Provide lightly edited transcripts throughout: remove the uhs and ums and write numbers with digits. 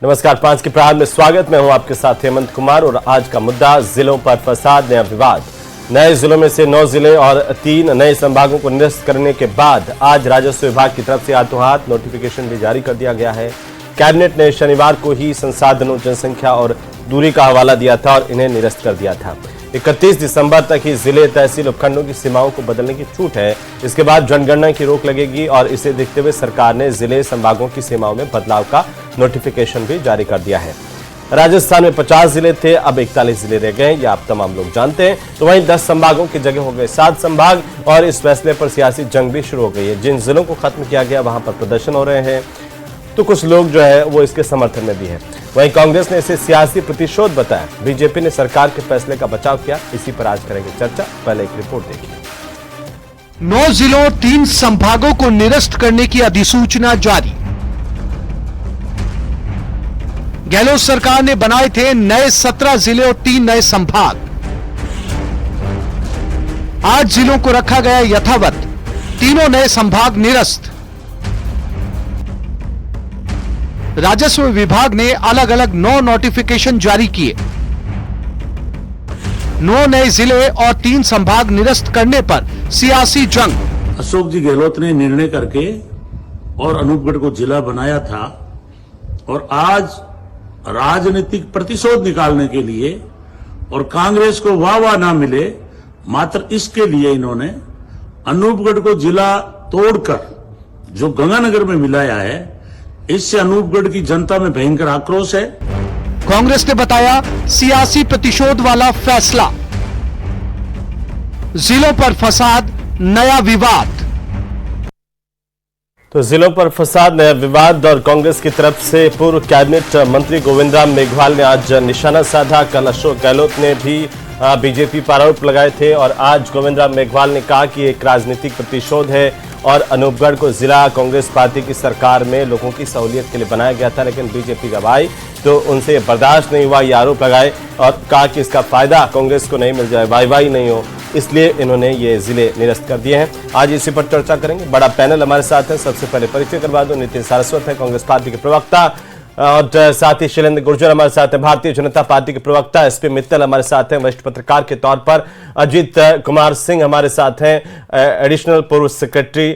नमस्कार, 5 के प्रहार में स्वागत। मैं हूं आपके साथ हेमंत कुमार और आज का मुद्दा जिलों पर फसाद, नया विवाद। नए जिलों में से 9 जिले और 3 नए संभागों को निरस्त करने के बाद आज राजस्व विभाग की तरफ से हाथों हाथ नोटिफिकेशन भी जारी कर दिया गया है। कैबिनेट ने शनिवार को ही संसाधनों, जनसंख्या और दूरी का हवाला दिया था और इन्हें निरस्त कर दिया था। 31 दिसंबर तक ही जिले, तहसील, उपखंडों की सीमाओं को बदलने की छूट है। इसके बाद जनगणना की रोक लगेगी और इसे देखते हुए सरकार ने जिले, संभागों की सीमाओं में बदलाव का नोटिफिकेशन भी जारी कर दिया है। राजस्थान में 50 जिले थे, अब 41 जिले रह गए, ये आप तमाम लोग जानते हैं। तो वहीं 10 संभागों की जगह हो गए 7 संभाग और इस फैसले पर सियासी जंग भी शुरू हो गई है। जिन जिलों को खत्म किया गया वहां पर प्रदर्शन हो रहे हैं, तो कुछ लोग जो है वो इसके समर्थन में भी है। वहीं कांग्रेस ने इसे सियासी प्रतिशोध बताया। बीजेपी ने सरकार के फैसले का बचाव किया। इसी पर आज करेंगे चर्चा। पहले एक रिपोर्ट देखिए। 9 जिलों और 3 संभागों को निरस्त करने की अधिसूचना जारी। गहलोत सरकार ने बनाए थे नए 17 जिले और 3 नए संभाग। 8 जिलों को रखा गया यथावत, तीनों नए संभाग निरस्त। राजस्व विभाग ने अलग अलग 9 नोटिफिकेशन जारी किए। 9 नए जिले और 3 संभाग निरस्त करने पर सियासी जंग। अशोक जी गहलोत ने निर्णय करके और अनूपगढ़ को जिला बनाया था और आज राजनीतिक प्रतिशोध निकालने के लिए और कांग्रेस को वाह ना मिले, मात्र इसके लिए इन्होंने अनूपगढ़ को जिला तोड़कर जो गंगानगर में मिलाया है। इससे अनूपगढ़ की जनता में भयंकर आक्रोश है। कांग्रेस ने बताया सियासी प्रतिशोध वाला फैसला। जिलों पर फसाद, नया विवाद। तो जिलों पर फसाद, नया विवाद और कांग्रेस की तरफ से पूर्व कैबिनेट मंत्री गोविंद राम मेघवाल ने आज निशाना साधा। कल अशोक गहलोत ने भी बीजेपी पर आरोप लगाए थे और आज गोविंद राम मेघवाल ने कहा कि एक राजनीतिक प्रतिशोध है और अनूपगढ़ को जिला कांग्रेस पार्टी की सरकार में लोगों की सहूलियत के लिए बनाया गया था, लेकिन बीजेपी जब आई तो उनसे बर्दाश्त नहीं हुआ। ये आरोप लगाए और कहा कि इसका फायदा कांग्रेस को नहीं मिल जाए, वाई नहीं हो, इसलिए इन्होंने ये जिले निरस्त कर दिए हैं। आज इसी पर चर्चा करेंगे। बड़ा पैनल हमारे साथ है। सबसे पहले परिचय करवा दूं, नितिन सारस्वत है, कांग्रेस पार्टी के प्रवक्ता, और साथ ही शैलेंद्र गुर्जर हमारे साथ हैं, भारतीय जनता पार्टी के प्रवक्ता। एसपी मित्तल हमारे साथ हैं, वरिष्ठ पत्रकार के तौर पर। अजीत कुमार सिंह हमारे साथ हैं, एडिशनल पूर्व सेक्रेटरी,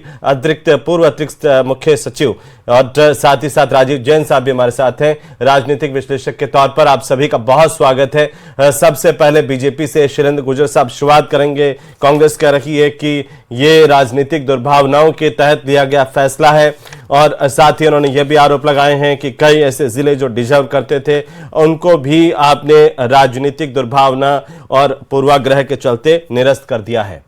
पूर्व अतिरिक्त मुख्य सचिव, और साथ ही साथ राजीव जैन साहब भी हमारे साथ हैं, राजनीतिक विश्लेषक के तौर पर। आप सभी का बहुत स्वागत है। सबसे पहले बीजेपी से शैलेंद्र गुर्जर साहब शुरुआत करेंगे। कांग्रेस कह रही है कि ये राजनीतिक दुर्भावनाओं के तहत लिया गया फैसला है और साथ ही उन्होंने यह भी आरोप लगाए हैं कि कई ऐसे जिले जो डिजर्व करते थे उनको भी आपने राजनीतिक दुर्भावना और पूर्वाग्रह के चलते निरस्त कर दिया है।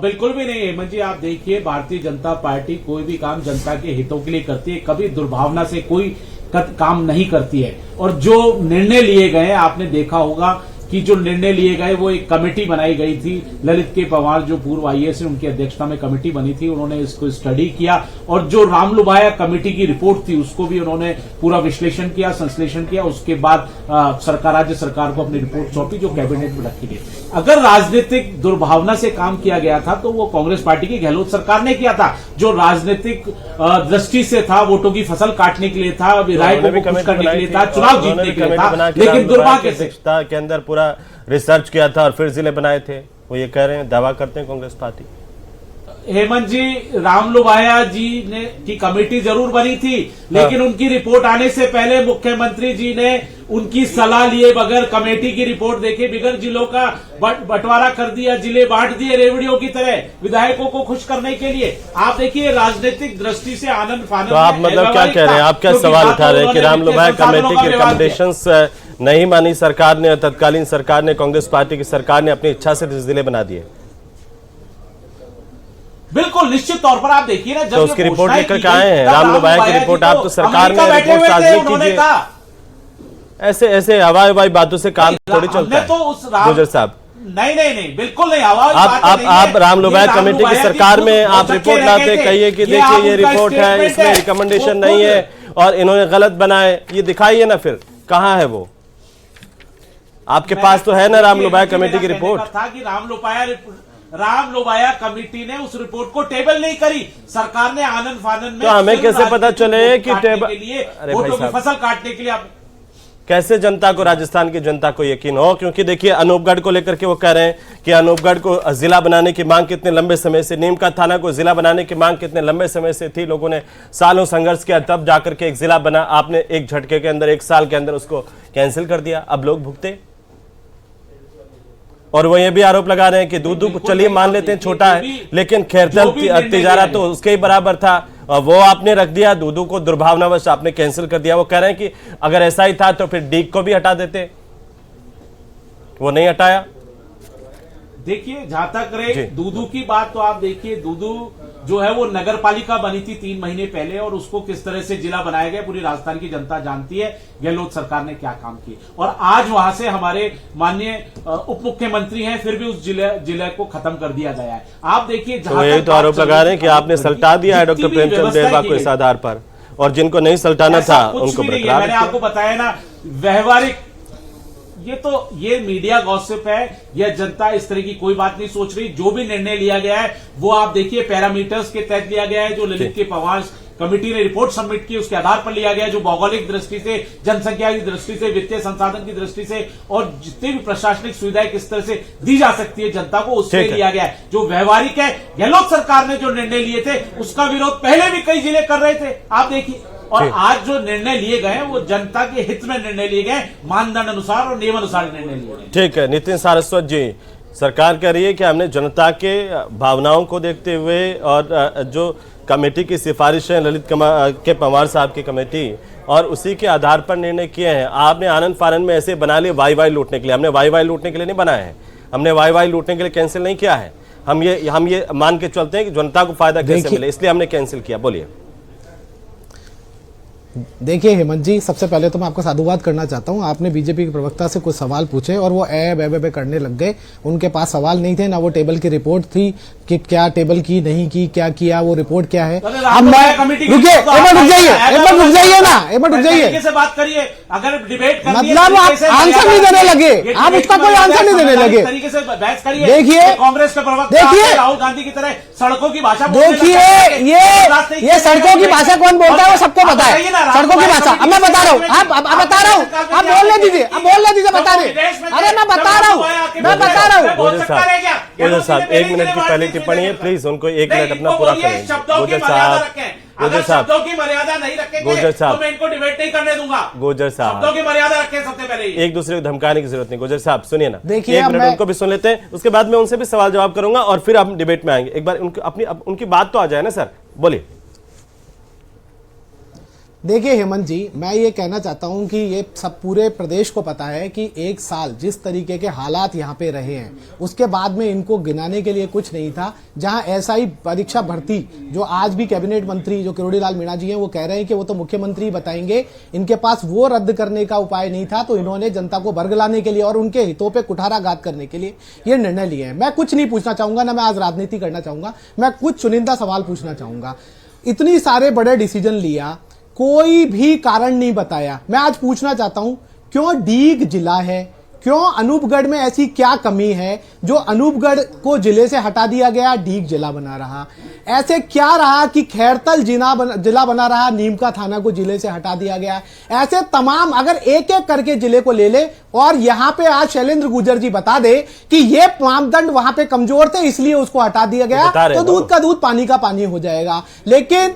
बिल्कुल भी नहीं हेमंत जी, आप देखिए, भारतीय जनता पार्टी कोई भी काम जनता के हितों के लिए करती है, कभी दुर्भावना से कोई काम नहीं करती है। और जो निर्णय लिए गए, आपने देखा होगा कि जो निर्णय लिए गए वो एक कमेटी बनाई गई थी। ललित के पवार जो पूर्व आईएएस है, उनकी अध्यक्षता में कमेटी बनी थी। उन्होंने इसको स्टडी किया और जो रामलुभाया कमेटी की रिपोर्ट थी उसको भी उन्होंने पूरा विश्लेषण किया, संश्लेषण किया। उसके बाद राज्य सरकार को अपनी रिपोर्ट सौंपी जो कैबिनेट में रखी गई। अगर राजनीतिक दुर्भावना से काम किया गया था तो वो कांग्रेस पार्टी की गहलोत सरकार ने किया था। जो राजनीतिक दृष्टि से था, वोटों की फसल काटने के लिए था, विधायकों को खुश करने के लिए था, चुनाव जीतने के लिए था, लेकिन दुर्भाग्य से के अंदर पूरा रिसर्च किया था और फिर जिले बनाए थे। वो ये कह रहे हैं, दावा करते हैं कांग्रेस पार्टी। हेमंत जी, रामलुभाया जी ने की कमेटी जरूर बनी थी, लेकिन उनकी रिपोर्ट आने से पहले मुख्यमंत्री जी ने उनकी सलाह लिए बगैर कमेटी की रिपोर्ट देखे बगैर जिलों का बंटवारा कर दिया, जिले बांट दिए रेवड़ियों की तरह विधायकों को खुश करने के लिए। आप देखिए, राजनीतिक दृष्टि से आनंद फानंद। तो आप मतलब क्या कह रहे हैं? आप क्या सवाल उठा रहे हैं कि रामलुभाया कमेटी की रिकमेंडेशंस नहीं मानी सरकार ने, तत्कालीन सरकार ने, कांग्रेस पार्टी की सरकार ने अपनी इच्छा से जिले बना दिए? बिल्कुल, निश्चित तौर पर आप देखिए ना, जब तो उसकी रिपोर्ट लेकर के आए हैं, रामलुभाया की रिपोर्ट। आप तो सरकार में रिपोर्ट साझी कीजिए। ऐसे ऐसे हवाई बातों से काम थोड़ी चलता है। गुर्जर साहब, नहीं, बिल्कुल नहीं। आप रामलुभाया कमेटी की सरकार में आप रिपोर्ट लाते, कहिए कि देखिए ये रिपोर्ट है, इसमें रिकमेंडेशन नहीं है और इन्होंने गलत बनाए, ये दिखाइए ना, फिर कहाँ है वो? आपके पास तो है ना रामलुभाया कमेटी की रिपोर्ट। था कि राम लोबाया कमेटी ने उस रिपोर्ट को टेबल नहीं करी। सरकार ने आनंद फानंद में तो हमें कैसे पता चले कि टेबल के लिए वोटों की फसल काटने के लिए आप कैसे जनता को, राजस्थान की जनता को यकीन हो? क्योंकि देखिए अनूपगढ़ को लेकर के वो कह रहे हैं कि अनूपगढ़ को जिला बनाने की मांग कितने लंबे समय से, नीमका थाना को जिला बनाने की मांग कितने लंबे समय से थी, लोगों ने सालों संघर्ष किया, तब जाकर के एक जिला बना। आपने एक झटके के अंदर, एक साल के अंदर उसको कैंसिल कर दिया, अब लोग भुगते। और वो ये भी आरोप लगा रहे हैं कि दूधू को चलिए मान लेते हैं छोटा है, लेकिन खैरतल तिजारा तो उसके ही बराबर था, वो आपने रख दिया। दूधू को दुर्भावनावश आपने कैंसिल कर दिया। वो कह रहे हैं कि अगर ऐसा ही था तो फिर डीग को भी हटा देते, वो नहीं हटाया। देखिए जहां तक रहे दूधू की बात, तो आप देखिए दूधू जो है वो नगर पालिका बनी थी 3 महीने पहले, और उसको किस तरह से जिला बनाया गया पूरी राजस्थान की जनता जानती है गहलोत सरकार ने क्या काम किए। और आज वहां से हमारे माननीय उप मुख्यमंत्री हैं, फिर भी उस जिले को खत्म कर दिया गया है। आप देखिए यही तो आरोप लगा रहे हैं कि आपने सल्टा दिया है डॉक्टर प्रेमचंद देरबा को इस आधार पर, और जिनको नहीं सल्टाना था उनको बरकरार। मैंने आपको बताया ना, व्यवहारिक ये मीडिया गॉसिप है, यह जनता इस तरह की कोई बात नहीं सोच रही। जो भी निर्णय लिया गया है वो आप देखिए पैरामीटर्स के तहत लिया गया है, जो ललित के पवार कमेटी ने रिपोर्ट सबमिट की उसके आधार पर लिया गया, जो भौगोलिक दृष्टि से, जनसंख्या की दृष्टि से, वित्तीय संसाधन की दृष्टि से, और जितनी भी प्रशासनिक सुविधाएं किस तरह से दी जा सकती है जनता को, उससे लिया गया है। जो व्यवहारिक है, गहलोत सरकार ने जो निर्णय लिए थे उसका विरोध पहले भी कई जिले कर रहे थे, आप देखिए। और आज जो निर्णय लिए गए वो जनता के हित में निर्णय लिए गए, मानदंड अनुसार और नियम अनुसार निर्णय लिए गए। ठीक है, नितिन सारस्वत जी, सरकार कह रही है कि हमने जनता के भावनाओं को देखते हुए और जो कमेटी की सिफारिश है ललित के पंवार साहब की कमेटी, और उसी के आधार पर निर्णय किए हैं। आपने आनंद फानंद में ऐसे बना लिए वाई लूटने के लिए, हमने वाई लूटने के लिए नहीं बनाए हैं, हमने वाई लूटने के लिए कैंसिल नहीं किया है। हम ये मान के चलते हैं कि जनता को फायदा कैसे मिले, इसलिए हमने कैंसिल किया। बोलिए। देखिए हेमंत जी, सबसे पहले तो मैं आपको साधुवाद करना चाहता हूं। आपने बीजेपी के प्रवक्ता से कुछ सवाल पूछे और वो बे करने लग गए। उनके पास सवाल नहीं थे, ना वो टेबल की रिपोर्ट थी कि क्या टेबल की नहीं की, क्या किया, वो रिपोर्ट क्या है। अब मैं रुकिए, एक बार रुक जाइए ना, एक बार रुक जाइए। बात करिए, अगर डिबेट मतलब आप आंसर नहीं देने लगे, आप उसका कोई आंसर नहीं देने लगे। तरीके से बहस करिए। देखिए कांग्रेस के प्रवक्ता देखिए राहुल गांधी की तरह सड़कों की भाषा, देखिए ये सड़कों की भाषा कौन बोलता है वो सबको पता है। सड़कों की भाषा अब मैं बता रहा हूँ, आप बता रहा हूँ, आप बोलने दीजिए, बता रहे। अरे मैं बता रहा हूँ। गोजर साहब 1 मिनट की पहली टिप्पणी है, प्लीज उनको 1 मिनट अपना पूरा करें। गोजर साहब शब्दों की मर्यादा नहीं रखेंगे गोजर साहब, तो मैं इनको डिबेट नहीं करने दूंगा। गोजर साहब, शब्दों की मर्यादा रखें सबसे पहले। एक दूसरे को धमकाने की जरूरत नहीं। गोजर साहब सुनिए ना, देखिए 1 मिनट उनको भी सुन लेते हैं, उसके बाद मैं उनसे भी सवाल जवाब करूंगा और फिर हम डिबेट में आएंगे। एक बार उनकी बात तो आ जाए ना सर, बोलिए। देखिए हेमंत जी, मैं ये कहना चाहता हूं कि ये सब पूरे प्रदेश को पता है कि 1 साल जिस तरीके के हालात यहाँ पे रहे हैं, उसके बाद में इनको गिनाने के लिए कुछ नहीं था। जहां एसआई परीक्षा भर्ती, जो आज भी कैबिनेट मंत्री जो किरोड़ी लाल मीणा जी हैं वो कह रहे हैं कि वो तो मुख्यमंत्री बताएंगे, इनके पास वो रद्द करने का उपाय नहीं था, तो इन्होंने जनता को बरगलाने के लिए और उनके हितों पर कुठाराघात करने के लिए ये निर्णय लिए हैं। मैं कुछ नहीं पूछना चाहूंगा, ना मैं आज राजनीति करना चाहूंगा, मैं कुछ चुनिंदा सवाल पूछना चाहूंगा। इतनी सारे बड़े डिसीजन लिया, कोई भी कारण नहीं बताया। मैं आज पूछना चाहता हूं, क्यों डीग जिला है, क्यों अनूपगढ़ में ऐसी क्या कमी है जो अनूपगढ़ को जिले से हटा दिया गया, डीग जिला बना रहा। ऐसे क्या रहा कि खैरतल जिला बना रहा, नीमका थाना को जिले से हटा दिया गया। ऐसे तमाम अगर एक एक करके जिले को ले ले और यहां पे आज शैलेंद्र गुर्जर जी बता दे कि ये मापदंड वहां पे कमजोर थे इसलिए उसको हटा दिया गया, तो दूध का दूध पानी का पानी हो जाएगा। लेकिन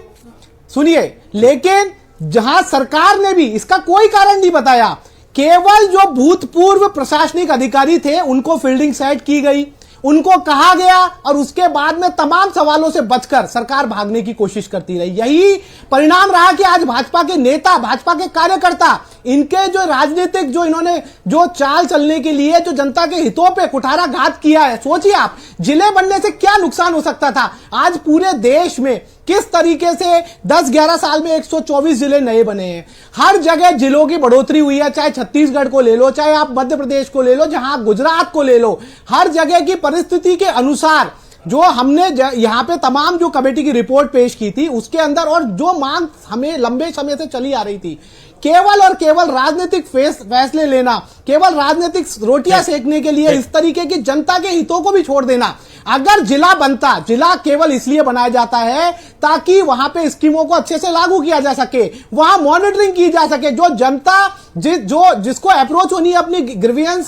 सुनिए, लेकिन जहां सरकार ने भी इसका कोई कारण नहीं बताया, केवल जो भूतपूर्व प्रशासनिक अधिकारी थे उनको फील्डिंग सेट की गई, उनको कहा गया और उसके बाद में तमाम सवालों से बचकर सरकार भागने की कोशिश करती रही। यही परिणाम रहा कि आज भाजपा के नेता, भाजपा के कार्यकर्ता, इनके जो राजनीतिक जो इन्होंने जो चाल चलने के लिए जो जनता के हितों पे कुठाराघात किया है, सोचिए आप जिले बनने से क्या नुकसान हो सकता था। आज पूरे देश में किस तरीके से 10-11 साल में 124 जिले नए बने हैं, हर जगह जिलों की बढ़ोतरी हुई है, चाहे छत्तीसगढ़ को ले लो, चाहे आप मध्य प्रदेश को ले लो, जहां गुजरात को ले लो, हर जगह की परिस्थिति के अनुसार जो हमने यहां पे तमाम जो कमेटी की रिपोर्ट पेश की थी उसके अंदर और जो मांग हमें लंबे समय से चली आ रही थी केवल और केवल राजनीतिक फैसले लेना, केवल राजनीतिक रोटियां सेकने के लिए इस तरीके की जनता के हितों को भी छोड़ देना। अगर जिला बनता, जिला केवल इसलिए बनाया जाता है ताकि वहां पे स्कीमों को अच्छे से लागू किया जा सके, वहां मॉनिटरिंग की जा सके, जो जनता जिसको अप्रोच होनी है अपनी ग्रीवियंस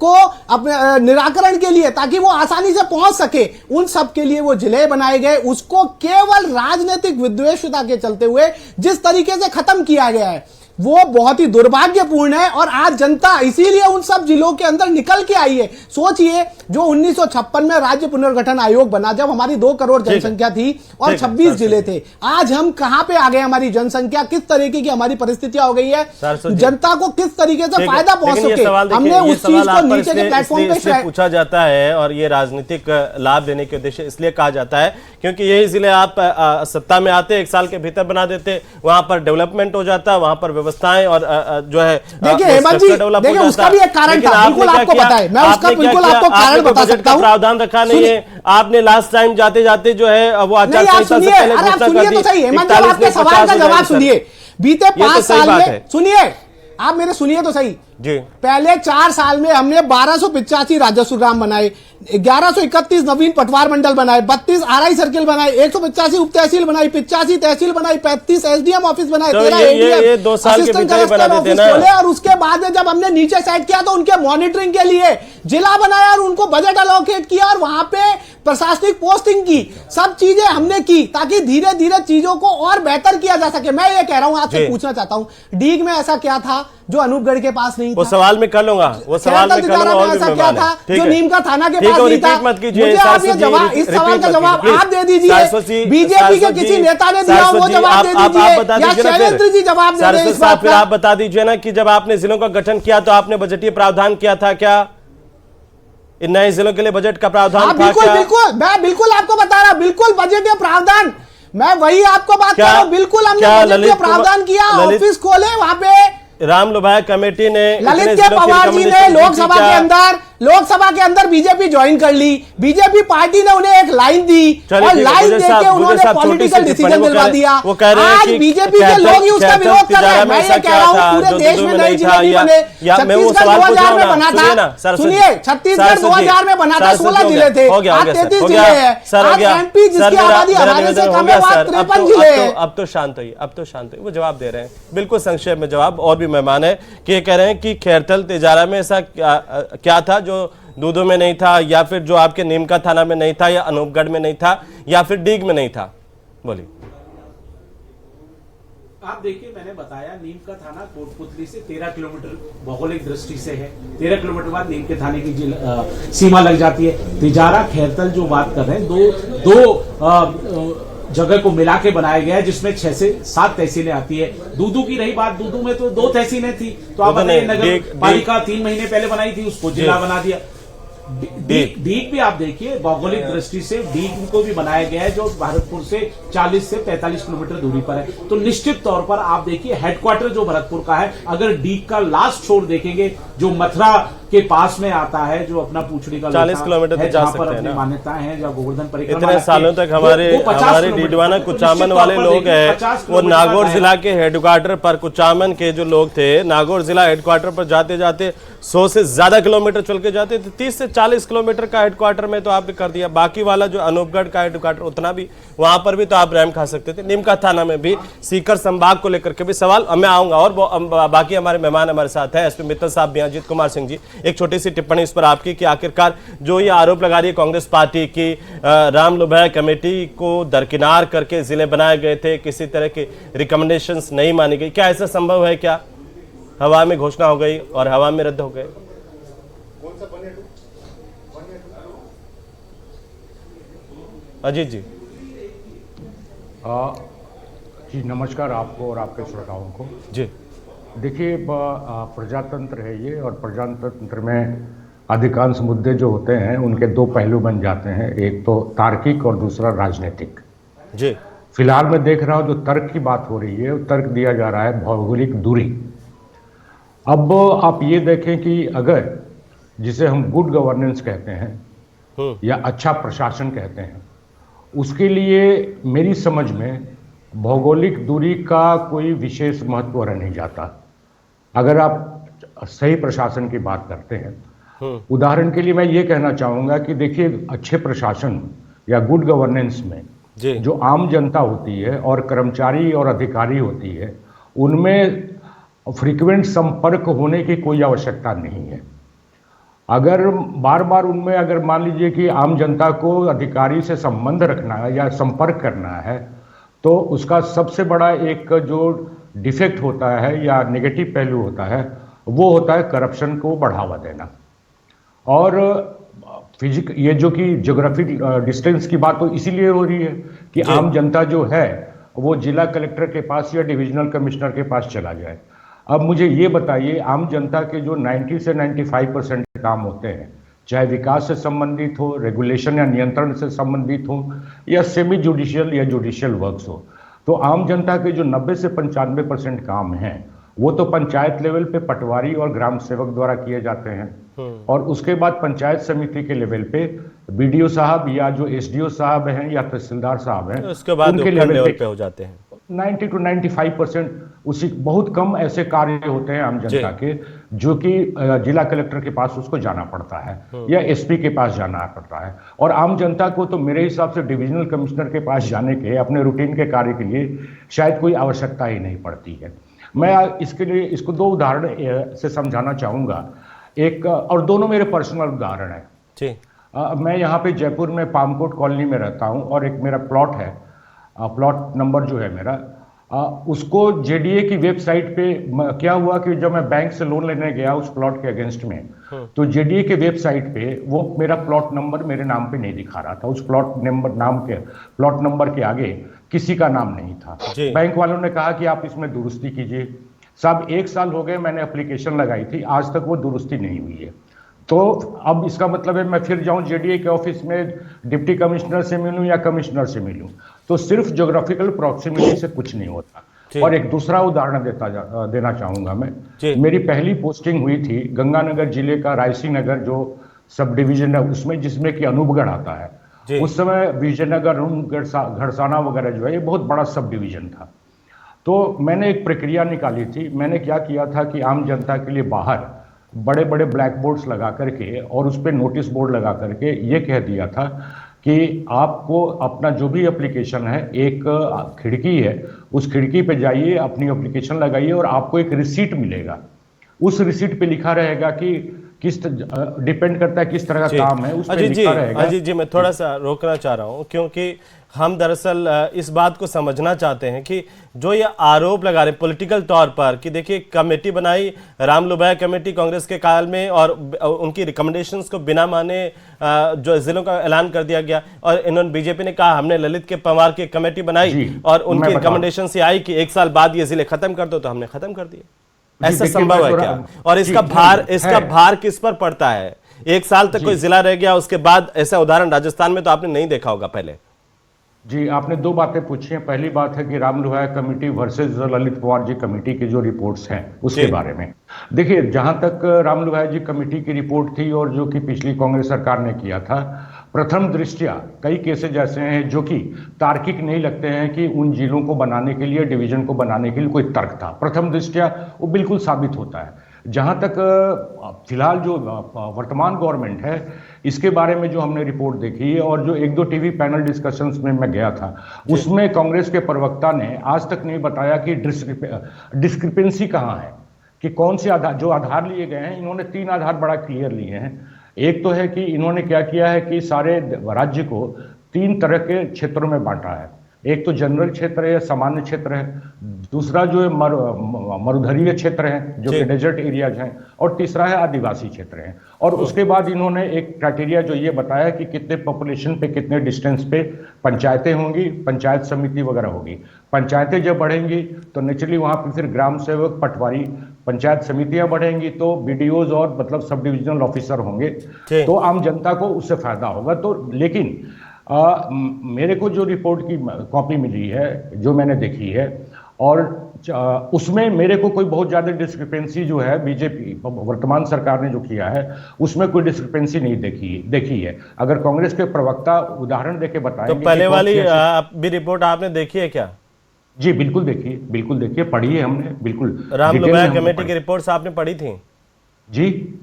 को अपने निराकरण के लिए, ताकि वो आसानी से पहुंच सके, उन सब के लिए वो जिले बनाए गए। उसको केवल राजनीतिक विद्वेषता के चलते हुए जिस तरीके से खत्म किया गया है वो बहुत ही दुर्भाग्यपूर्ण है। और आज जनता इसीलिए उन सब जिलों के अंदर निकल के आई है। सोचिए, जो 1956 में राज्य पुनर्गठन आयोग बना, जब हमारी 2 करोड़ जनसंख्या थी और 26 जिले थे, आज हम कहां पे आ गए? हमारी जनसंख्या किस तरीके की हमारी परिस्थितियां हो गई है, जनता को किस तरीके से फायदा पहुंच सके, हमने उस चीज को नीचे के प्लेटफॉर्म पे पूछा जाता है। और ये राजनीतिक लाभ देने के उद्देश्य इसलिए कहा जाता है क्योंकि यही जिले आप सत्ता में आते 1 साल के भीतर बना देते, वहां पर डेवलपमेंट हो जाता, वहां पर व्यवस्थाएं और जो है देखिए हेमंत जी, देखिए उसका भी एक कारण था, बिल्कुल आपको पता है, मैं उसका बिल्कुल आपको कारण बता सकता हूं। प्रावधान रखा नहीं है आपने, लास्ट टाइम जाते जाते जो है वो आचार संहिता से पहले घोषणा कर दी। तो सही हेमंत जी, आपके सवाल का जवाब सुनिए। बीते 5 साल में, सुनिए आप मेरे, सुनिए तो सही जी, पहले 4 साल में हमने 1285 राजस्व ग्राम बनाए, 1131 नवीन पटवार मंडल बनाए, 32 आरआई सर्किल बनाए, 185 उप तहसील बनाई, 85 तहसील बनाई, 35 एसडीएम ऑफिस बनाए, 13 ये 2 साल के भीतर बना देते ना। और उसके बाद में जब हमने नीचे सेट किया तो उनके मॉनिटरिंग के लिए जिला बनाया और उनको बजट अलोकेट किया और वहां पे प्रशासनिक पोस्टिंग की, सब चीजें हमने की ताकि धीरे धीरे चीजों को और बेहतर किया जा सके। मैं ये कह रहा हूं, आपसे पूछना चाहता हूं, डीग में ऐसा क्या था जो अनूपगढ़ के पास नहीं था? वो सवाल में कर लूंगा, वो सवाल में कर लूंगा। और ऐसा क्या था जो नीम का थाना के पास नहीं था? मत कीजिए, मुझे आप ये जवाब, इस सवाल का जवाब आप दे दीजिए, बीजेपी के किसी नेता ने दिया वो जवाब दे दीजिए, या शैलेंद्र जी जवाब दे दें इस बात फिर का। आप बता दीजिए ना कि जब आपने जिलों का गठन किया तो आपने बजटीय प्रावधान किया था क्या? इन नए जिलों के लिए बजट का प्रावधान था बिल्कुल क्या? बिल्कुल, मैं बिल्कुल आपको बता रहा, बिल्कुल बजटीय प्रावधान, मैं वही आपको बात कर रहा हूं, बिल्कुल हमने बजटीय प्रावधान किया, ऑफिस खोले वहां पे। राम लोभाया कमेटी ने, ललित के पवार जी ने लोकसभा के अंदर बीजेपी ज्वाइन कर ली, बीजेपी पार्टी ने उन्हें एक लाइन दी और लाइन देके उन्होंने पॉलिटिकल डिसीजन दिलवा दिया। आज बीजेपी के लोग ही उसका विरोध कर रहे हैं। मैं ये कह रहा हूं पूरे देश में नई जिले नहीं बने। छत्तीसगढ़ 2000 में बना था, सुनिए, छत्तीसगढ़ 2000 में बना था, 16 जिले थे, आज 33 जिले हैं। आज एमपी जिसकी आबादी हमारे से कम है, 53 जिले हैं। अब तो शांत होइए, अब तो शांत होइए। वो जवाब दे रहे हैं बिल्कुल संक्षेप में जवाब, और भी मेहमान है कि ये कह रहे हैं कि खैरथल तिजारा में ऐसा क्या था जो दूदू में नहीं था, या फिर जो आपके नीमका थाना में नहीं था, या अनूपगढ़ में नहीं था, या फिर डीग में नहीं था? बोलिए। आप देखिए, मैंने बताया नीम का थाना कोटपुतली से 13 किलोमीटर भौगोलिक दृष्टि से है। 13 किलोमीटर बाद नीम के थाने की सीमा लग जाती है। तिजारा खैरथल जो बात कर रहे हैं, दो जगह को मिला के बनाया गया है, जिसमें 6 से 7 तहसीलें आती है। दूदू की रही बात, दूदू में तो 2 तहसीलें थी, तो आप बताइए, नगर पालिका 3 महीने पहले बनाई थी, उसको जिला बना दिया। डीग भी आप देखिए, भौगोलिक दृष्टि से डीग को भी बनाया गया है, जो भरतपुर से 40 से 45 किलोमीटर दूरी पर है। तो निश्चित तौर पर आप देखिए, हेडक्वार्टर जो भरतपुर का है, अगर डीग का लास्ट छोर देखेंगे जो मथुरा के पास में आता है, जो अपना पूछड़ी का 40 किलोमीटर तक जा सकते हैं ना, मान्यताएं हैं, जब गोवर्धन परिक्रमा इतने सालों तक हमारे डीडवाना कुचामन वाले लोग हैं, वो नागौर जिला के हेडक्वार्टर पर, कुचामन के जो लोग थे नागौर जिला हेडक्वार्टर पर जाते जाते 100 से ज्यादा किलोमीटर चल के जाते थे। 30 से 40 किलोमीटर का हेडक्वार्टर में तो आपने कर दिया। बाकी वाला जो अनूपगढ़ का हेडक्वार्टर, उतना भी वहां पर भी तो आप रैम खा सकते थे। नीमका थाना में भी सीकर संभाग को लेकर के भी सवाल, मैं आऊंगा। और बाकी हमारे मेहमान हमारे साथ है, एसपी मित्तल साहब भी, अजीत कुमार सिंह जी। एक छोटी सी टिप्पणी इस पर आपकी कि आखिरकार जो ये आरोप लगा रही है कांग्रेस पार्टी की, राम लोभाया कमेटी को दरकिनार करके जिले बनाए गए थे, किसी तरह की रिकमेंडेशंस नहीं मानी गई, क्या ऐसा संभव है? क्या हवा में घोषणा हो गई और हवा में रद्द हो गए? अजीत जी। जी नमस्कार आपको और आपके श्रोताओं को। जी देखिए, प्रजातंत्र है ये, और प्रजातंत्र में अधिकांश मुद्दे जो होते हैं उनके 2 पहलू बन जाते हैं, एक तो तार्किक और दूसरा राजनीतिक। जी फिलहाल मैं देख रहा हूँ जो तर्क की बात हो रही है, वो तर्क दिया जा रहा है भौगोलिक दूरी। अब आप ये देखें कि अगर जिसे हम गुड गवर्नेंस कहते हैं या अच्छा प्रशासन कहते हैं, उसके लिए मेरी समझ में भौगोलिक दूरी का कोई विशेष महत्व रह नहीं जाता। अगर आप सही प्रशासन की बात करते हैं, उदाहरण के लिए मैं ये कहना चाहूँगा कि देखिए, अच्छे प्रशासन या गुड गवर्नेंस में जी जो आम जनता होती है और कर्मचारी और अधिकारी होती है, उनमें फ्रीक्वेंट संपर्क होने की कोई आवश्यकता नहीं है। अगर बार बार उनमें अगर मान लीजिए कि आम जनता को अधिकारी से संबंध रखना है या संपर्क करना है, तो उसका सबसे बड़ा एक जो डिफेक्ट होता है या नेगेटिव पहलू होता है, वो होता है करप्शन को बढ़ावा देना। और ये जो कि ज्योग्राफिक डिस्टेंस की बात तो इसीलिए हो रही है कि आम जनता जो है वो जिला कलेक्टर के पास या डिविजनल कमिश्नर के पास चला जाए। अब मुझे ये बताइए, आम जनता के जो 90 से 95% काम होते हैं, चाहे विकास से संबंधित हो, रेगुलेशन या नियंत्रण से संबंधित हो, या सेमी जुडिशियल या जुडिशियल वर्क्स हो, तो आम जनता के जो 90 से 95% काम हैं, वो तो पंचायत लेवल पे पटवारी और ग्राम सेवक द्वारा किए जाते हैं, और उसके बाद पंचायत समिति के लेवल पे बीडीओ साहब या जो एसडीओ साहब हैं या तहसीलदार साहब हैं, उसके बाद उनके उपखंड लेवल लेवल पे हो जाते हैं। 90 to 95% उसी, बहुत कम ऐसे कार्य होते हैं आम जनता के जो कि जिला कलेक्टर के पास उसको जाना पड़ता है या एसपी के पास जाना पड़ता है। और आम जनता को तो मेरे हिसाब से डिविजनल कमिश्नर के पास जाने के अपने रूटीन के कार्य के लिए शायद कोई आवश्यकता ही नहीं पड़ती है। मैं इसके लिए इसको दो उदाहरण से समझाना चाहूँगा, एक और दोनों मेरे पर्सनल उदाहरण है जी। मैं यहाँ पे जयपुर में पामकोट कॉलोनी में रहता हूँ और एक मेरा प्लॉट है, प्लॉट नंबर जो है मेरा, उसको जेडीए की वेबसाइट पे क्या हुआ कि जब मैं बैंक से लोन लेने गया उस प्लॉट के अगेंस्ट में, तो जेडीए के वेबसाइट पे वो मेरा प्लॉट नंबर मेरे नाम पे नहीं दिखा रहा था। उस प्लॉट नंबर के आगे किसी का नाम नहीं था। बैंक वालों ने कहा कि आप इसमें दुरुस्ती कीजिए। साहब 1 साल हो गए, मैंने एप्लीकेशन लगाई थी, आज तक वो दुरुस्ती नहीं हुई है। तो अब इसका मतलब है मैं फिर जाऊं जेडीए के ऑफिस में, डिप्टी कमिश्नर से मिलूं या कमिश्नर से मिलूं, तो सिर्फ ज्योग्राफिकल प्रॉक्सिमिटी से कुछ नहीं होता। और एक दूसरा उदाहरण देना चाहूंगा मैं। मेरी पहली पोस्टिंग हुई थी गंगानगर जिले का रायसी नगर जो सब डिवीजन है उसमें, जिसमें कि अनूपगढ़ आता है। उस समय विजयनगर, घड़साना वगैरह जो है ये बहुत बड़ा सब डिवीजन था। तो मैंने एक प्रक्रिया निकाली थी। मैंने क्या किया था कि आम जनता के लिए बाहर बड़े बड़े ब्लैक बोर्ड्स लगा करके और उस पर नोटिस बोर्ड लगा करके ये कह दिया था कि आपको अपना जो भी एप्लीकेशन है, एक खिड़की है, उस खिड़की पे जाइए, अपनी एप्लीकेशन लगाइए और आपको एक रिसीट मिलेगा। उस रिसीट पे लिखा रहेगा कि किस, डिपेंड करता है किस तरह का काम है, उस पे लिखा रहेगा। अजीत जी, मैं थोड़ा सा रोकना चाह रहा हूँ क्योंकि हम दरअसल इस बात को समझना चाहते हैं कि जो ये आरोप लगा रहे पॉलिटिकल तौर पर कि देखिए कमेटी बनाई रामलुभाया कमेटी कांग्रेस के काल में और उनकी रिकमेंडेशंस को बिना माने जो जिलों का ऐलान कर दिया गया, और इन्होंने बीजेपी ने कहा हमने ललित के पंवार की कमेटी बनाई और उनकी रिकमेंडेशन से आई कि 1 साल बाद ये जिले खत्म कर दो, तो हमने खत्म कर दिए। ऐसा संभव है क्या? और इसका भार किस पर पड़ता है? 1 साल तक कोई जिला रह गया, उसके बाद ऐसा उदाहरण राजस्थान में तो आपने नहीं देखा होगा पहले। जी, आपने 2 बातें पूछी हैं। पहली बात है कि Ramlubhaya committee versus Lalit Pawar ji committee की जो रिपोर्ट्स हैं उसके बारे में। देखिए, जहां तक रामलुभाया जी कमेटी की रिपोर्ट थी और जो कि पिछली कांग्रेस सरकार ने किया था, प्रथम दृष्टया कई केसेज ऐसे हैं जो कि तार्किक नहीं लगते हैं कि उन जिलों को बनाने के लिए, डिवीजन को बनाने के लिए कोई तर्क था। प्रथम दृष्टया वो बिल्कुल साबित होता है। जहां तक फिलहाल जो वर्तमान गवर्नमेंट है, इसके बारे में जो हमने रिपोर्ट देखी है और जो 1-2 टीवी पैनल डिस्कशंस में मैं गया था, उसमें कांग्रेस के प्रवक्ता ने आज तक नहीं बताया कि डिस्क्रिपेंसी कहाँ है, कि कौन से आधार, जो आधार लिए गए हैं, इन्होंने 3 आधार बड़ा क्लियर लिए हैं। एक तो है कि इन्होंने क्या किया है कि सारे राज्य को 3 तरह के क्षेत्रों में बांटा है। एक तो जनरल क्षेत्र है, सामान्य क्षेत्र है, दूसरा जो है मरुधरीय क्षेत्र है जो कि डेजर्ट एरियाज हैं, और तीसरा है आदिवासी क्षेत्र है। और उसके बाद इन्होंने एक क्राइटेरिया जो ये बताया कि कितने पॉपुलेशन पे, कितने डिस्टेंस पे पंचायतें होंगी, पंचायत समिति वगैरह होगी। पंचायतें जब बढ़ेंगी तो नेचुरली वहाँ पे फिर ग्राम सेवक, पटवारी, पंचायत समितियां बढ़ेंगी तो बीडीओज और मतलब सब डिविजनल ऑफिसर होंगे, तो आम जनता को उससे फायदा होगा। तो लेकिन मेरे को जो रिपोर्ट की कॉपी मिली है, जो मैंने देखी है, और उसमें मेरे को कोई बहुत ज्यादा डिस्क्रिपेंसी जो है बीजेपी वर्तमान सरकार ने जो किया है उसमें कोई डिस्क्रिपेंसी नहीं देखी है। अगर कांग्रेस के प्रवक्ता उदाहरण देके बताएंगे तो पहले वाली भी रिपोर्ट आपने देखी है क्या? जी बिल्कुल देखिए, पढ़ी है हमने, बिल्कुल राम डिटेल में लोभाया हमने कमेटी पढ़ी। की रिपोर्ट्स आपने पढ़ी थी? जी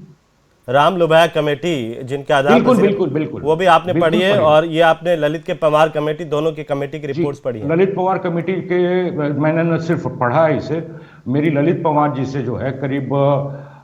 राम लोभाया कमेटी जिनके आधार पर बिल्कुल वो भी आपने बिल्कुल पढ़ी है, पढ़ी। और ये आपने ललित के पवार कमेटी, दोनों की कमेटी की जी, रिपोर्ट्स पढ़ी है? ललित पवार कमेटी के मैंने न सिर्फ पढ़ा है इसे, मेरी ललित पवार जी से जो है करीब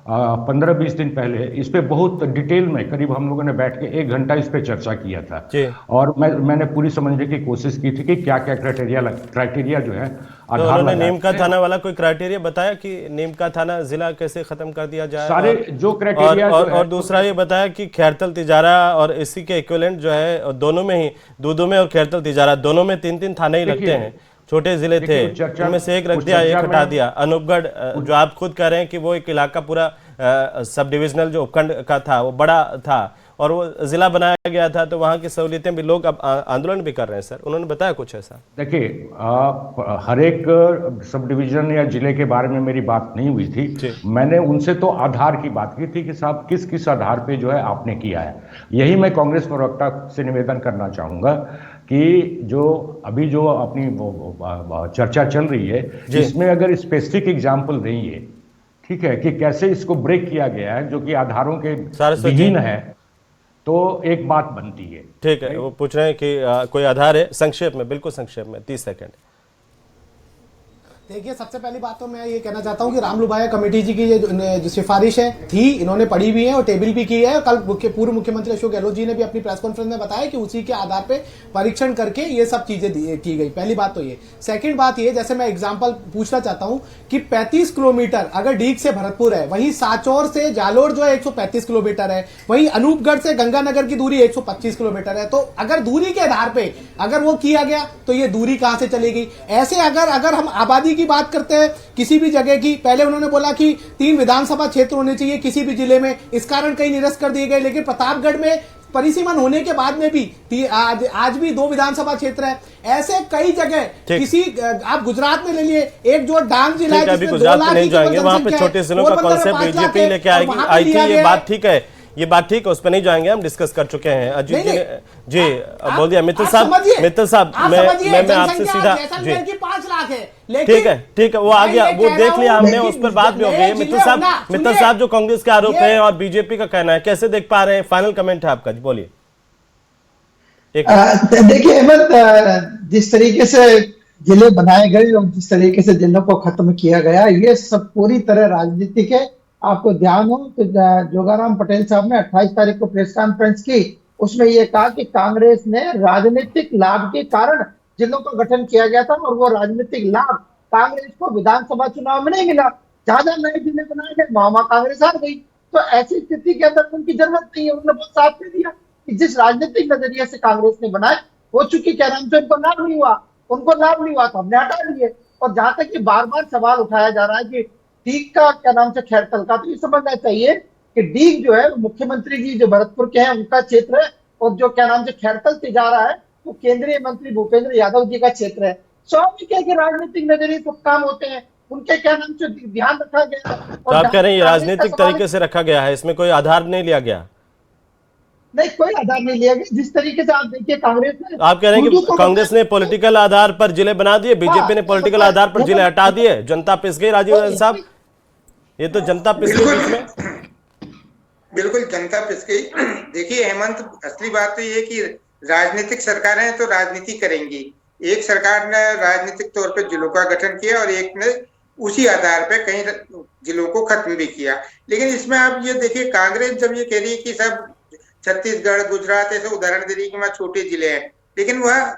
15-20 दिन पहले इस पे बहुत डिटेल में करीब हम लोगों ने बैठ के 1 घंटा इस पे चर्चा किया था। जी। और मैंने पूरी समझने की कोशिश की थी कि क्या क्या क्राइटेरिया जो है तो आधार उन्होंने लगाए नीम का थे। थाना वाला कोई क्राइटेरिया बताया कि नीम का थाना जिला कैसे खत्म कर दिया जाए? सारे जो क्राइटेरिया और दूसरा ये बताया कि खैरतल तिजारा और इसी के इक्विवेलेंट जो है दोनों में ही, दूदू में और खैरतल तिजारा दोनों में 3-3 थाने ही लगते हैं, छोटे जिले थे, उनमें से एक रख दिया, एक हटा दिया। अनूपगढ़ जो आप खुद कह रहे हैं कि वो एक इलाका पूरा सब डिविजनल जो उपखंड का था वो बड़ा था और वो जिला बनाया गया था, तो वहाँ की सहूलियतें भी लोग अब आंदोलन भी कर रहे हैं। सर उन्होंने बताया कुछ ऐसा? देखिए, हर एक सब डिवीजन या जिले के बारे में मेरी बात नहीं हुई थी। मैंने उनसे तो आधार की बात की थी कि साहब किस किस आधार पे जो है आपने किया है। यही मैं कांग्रेस प्रवक्ता से निवेदन करना चाहूंगा कि जो अभी जो अपनी चर्चा चल रही है इसमें अगर स्पेसिफिक एग्जाम्पल नहीं है, ठीक है, कि कैसे इसको ब्रेक किया गया है जो कि आधारों के विहीन है, तो एक बात बनती है। ठीक है, वो पूछ रहे हैं कि कोई आधार है? संक्षेप में, बिल्कुल संक्षेप में, 30 सेकंड। देखिए, सबसे पहली बात तो मैं ये कहना चाहता हूँ कि राम लोभाया कमेटी जी की ये जो सिफारिश है थी, इन्होंने पढ़ी भी है और टेबल भी की है। कल पूर्व मुख्यमंत्री अशोक गहलोत जी ने भी अपनी प्रेस कॉन्फ्रेंस में बताया कि उसी के आधार पे परीक्षण करके ये सब चीजें की गई। पहली बात तो ये। सेकंड बात ये, जैसे मैं एग्जांपल पूछना चाहता हूँ कि 35 किलोमीटर अगर डीग से भरतपुर है, वहीं सांचौर से जालोर जो है 135 किलोमीटर है, वहीं अनूपगढ़ से गंगानगर की दूरी 125 किलोमीटर है। तो अगर दूरी के आधार पे अगर वो किया गया तो ये दूरी कहां से चली गई? ऐसे अगर हम आबादी की बात करते हैं किसी भी जगह की, पहले उन्होंने बोला कि 3 विधानसभा क्षेत्र होने चाहिए किसी भी जिले में, इस कारण कई निरस्त कर दिए गए। लेकिन प्रतापगढ़ में परिसीमन होने के बाद में भी आज भी 2 विधानसभा क्षेत्र है। ऐसे कई जगह किसी, आप गुजरात में ले लिए, एक जो डांग जिला है, अभी गुजरात में नहीं जाएंगे, वहां पे छोटे जिलों का कॉन्सेप्ट बीजेपी लेके आई थी, ये बात ठीक है, ये बात ठीक है, उस पर नहीं जाएंगे, हम डिस्कस कर चुके हैं। अजीत जी बोल दिया। मित्तल साहब मैं आपसे सीधा जी, 5 लाख है, ठीक है, वो आ गया, वो देख लिया हमने, उस पर बात भी हो गई। मित्तल साहब जो कांग्रेस के आरोप है और बीजेपी का कहना है, कैसे देख पा रहे हैं? फाइनल कमेंट है आपका, बोलिए। देखिए हेमंत, जिस तरीके से जिले बनाए गए और जिस तरीके से जिलों को खत्म किया गया, ये सब पूरी तरह राजनीतिक है। आपको ध्यान हो तो जोगाराम पटेल साहब ने 28 तारीख को प्रेस कॉन्फ्रेंस की, उसमें यह कहा कि कांग्रेस ने राजनीतिक लाभ के कारण जिलों का गठन किया गया था और वो राजनीतिक लाभ कांग्रेस को विधानसभा चुनाव में नहीं मिला। जहां नए जिले बनाए गए वहां कांग्रेस हार गई। तो ऐसी स्थिति के अंदर उनकी जरूरत नहीं है। उन्होंने बहुत साफ कह दिया कि जिस राजनीतिक नजरिए से कांग्रेस ने बनाए वो चूंकि क्या नाम से उनको लाभ नहीं हुआ तो हमने हटा दिए। और जहां तक कि बार बार सवाल उठाया जा रहा है कि डीग का क्या नाम से खैरतल का, तो ये समझना चाहिए कि डीग जो है मुख्यमंत्री जी जो भरतपुर के हैं उनका क्षेत्र है, और जो क्या नाम से खैरतल तिजारा है वो केंद्रीय मंत्री भूपेंद्र यादव जी का क्षेत्र है। स्वाभाविक है कि राजनीतिक नजरिए सब काम होते हैं, उनके क्या नाम से ध्यान रखा गया। तो आप कह रहे हैं ये राजनीतिक तरीके से रखा गया है, इसमें कोई आधार नहीं लिया गया? नहीं, कोई आधार नहीं लिया गया। जिस तरीके से आप देखिए कांग्रेस ने, आप कह रहे हैं कि कांग्रेस ने पॉलिटिकल आधार पर जिले बना दिए, बीजेपी ने पॉलिटिकल आधार पर जिले हटा दिए, जनता पिस गई। राजीव रंजन साहब, ये तो जनता पिस गई बीच में। बिल्कुल जनता पिस गई। देखिए हेमंत, असली बात तो ये कि राजनीतिक सरकारें हैं तो राजनीति करेंगी। एक सरकार ने राजनीतिक तौर पे जिलों का गठन किया और एक ने उसी आधार पे कई जिलों को खत्म भी किया। लेकिन इसमें आप ये देखिए, कांग्रेस जब ये कह रही है कि सब छत्तीसगढ़, गुजरात ऐसे उदाहरण दे रही है कि वहाँ छोटे जिले हैं, लेकिन वह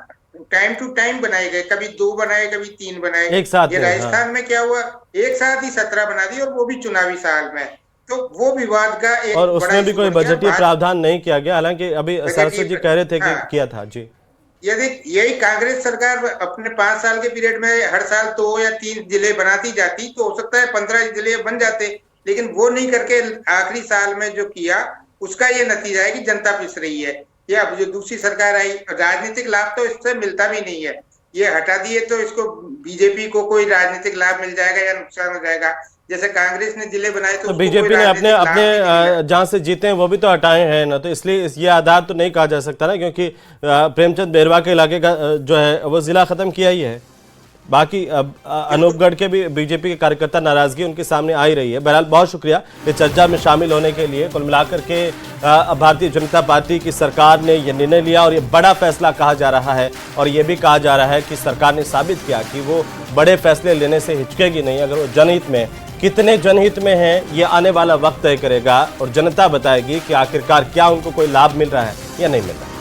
टाइम टू टाइम बनाए गए, कभी 2 बनाए, कभी 3 बनाए एक साथ। ये राजस्थान में क्या हुआ, एक साथ ही 17 बना दी, और वो भी चुनावी साल में। तो वो विवाद का एक, और उसमें भी कोई बजटीय प्रावधान नहीं किया गया, हालांकि अभी सरस्वती जी कह रहे थे कि किया था। जी, यदि यही कांग्रेस सरकार अपने 5 साल के पीरियड में हर साल 2 या 3 जिले बनाती जाती तो हो सकता है 15 जिले बन जाते, लेकिन वो नहीं करके आखिरी साल में जो किया उसका ये नतीजा है कि जनता पिस रही है। ये अब जो दूसरी सरकार आई, राजनीतिक लाभ तो इससे मिलता भी नहीं है, ये हटा दिए तो इसको बीजेपी को कोई राजनीतिक लाभ मिल जाएगा या नुकसान हो जाएगा। जैसे कांग्रेस ने जिले बनाए तो बीजेपी ने अपने जहां से जीते हैं वो भी तो हटाए हैं ना, तो इसलिए ये आधार तो नहीं कहा जा सकता ना, क्योंकि प्रेमचंद बेरवा के इलाके का जो है वो जिला खत्म किया ही है। बाकी अनूपगढ़ के भी बीजेपी के कार्यकर्ता नाराजगी उनके सामने आ ही रही है। बहरहाल बहुत शुक्रिया इस चर्चा में शामिल होने के लिए। कुल मिलाकर के भारतीय जनता पार्टी की सरकार ने यह निर्णय लिया और ये बड़ा फैसला कहा जा रहा है, और ये भी कहा जा रहा है कि सरकार ने साबित किया कि वो बड़े फैसले लेने से हिचकेगी नहीं। अगर वो जनहित में, कितने जनहित में है ये आने वाला वक्त तय करेगा और जनता बताएगी कि आखिरकार क्या उनको कोई लाभ मिल रहा है या नहीं मिल रहा है।